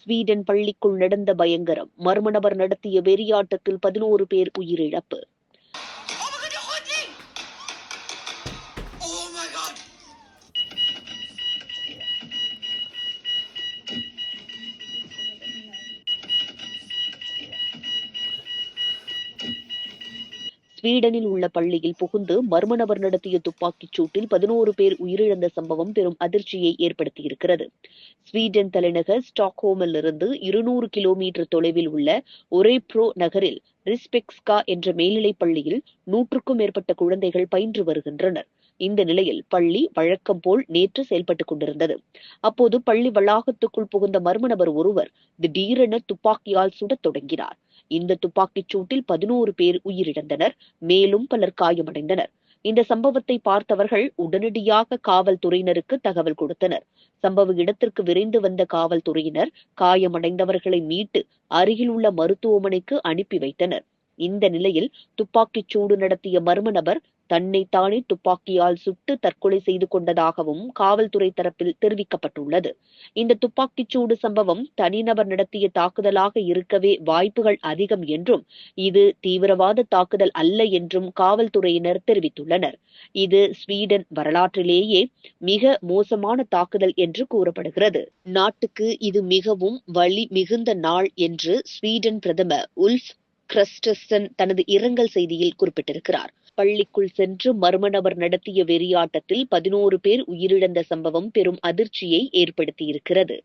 Sweden பள்ளிக்குள் நடந்த பயங்கரம். மர்ம நபர் நடத்திய வெறியாட்டத்தில் 11 பேர் உயிரிழப்பு. ஸ்வீடனில் உள்ள பள்ளியில் புகுந்து மர்ம நபர் நடத்திய துப்பாக்கிச் சூட்டில் 11 பேர் உயிரிழந்த சம்பவம் பெரும் அதிர்ச்சியை ஏற்படுத்தியிருக்கிறது. ஸ்வீடன் தலைநகர் ஸ்டாக்ஹோமிலிருந்து 200 கிலோமீட்டர் தொலைவில் உள்ள ஒரேப்ரோ நகரில் ரிஸ்பெக்ஸ்கா என்ற மேல்நிலைப் பள்ளியில் 100க்கும் மேற்பட்ட குழந்தைகள் பயின்று வருகின்றனர். இந்த நிலையில் பள்ளி வழக்கம் போல் நேற்று செயல்பட்டுக் கொண்டிருந்தது. அப்போது பள்ளி வளாகத்துக்குள் புகுந்த மர்ம நபர் ஒருவர் திடீரென துப்பாக்கியால் சுடத் தொடங்கினார். இந்த துப்பாக்கிச் சூட்டில் 11 பேர் உயிரிழந்தனர். மேலும் பலர் காயமடைந்தனர். இந்த சம்பவத்தை பார்த்தவர்கள் உடனடியாக காவல்துறையினருக்கு தகவல் கொடுத்தனர். சம்பவ இடத்திற்கு விரைந்து வந்த காவல்துறையினர் காயமடைந்தவர்களை மீட்டு அருகில் உள்ள மருத்துவமனைக்கு அனுப்பி வைத்தனர். இந்த நிலையில் துப்பாக்கிச் சூடு நடத்திய மர்ம நபர் தன்னைத்தானே துப்பாக்கியால் சுட்டு தற்கொலை செய்து கொண்டதாகவும் காவல்துறை தரப்பில் தெரிவிக்கப்பட்டுள்ளது. இந்த துப்பாக்கிச் சூடு சம்பவம் தனிநபர் நடத்திய தாக்குதலாக இருக்கவே வாய்ப்புகள் அதிகம் என்றும் இது தீவிரவாத தாக்குதல் அல்ல என்றும் காவல்துறையினர் தெரிவித்துள்ளனர். இது ஸ்வீடன் வரலாற்றிலேயே மிக மோசமான தாக்குதல் என்று கூறப்படுகிறது. நாட்டுக்கு இது மிகவும் வலி மிகுந்த நாள் என்று ஸ்வீடன் பிரதமர் உல்ஃப் கிறிஸ்டர்சன் தனது இரங்கல் செய்தியில் குறிப்பிட்டிருக்கிறார். பள்ளிக்குள் சென்று மர்ம நபர் நடத்திய வெறியாட்டத்தில் 11 பேர் உயிரிழந்த சம்பவம் பெரும் அதிர்ச்சியை ஏற்படுத்தியிருக்கிறது.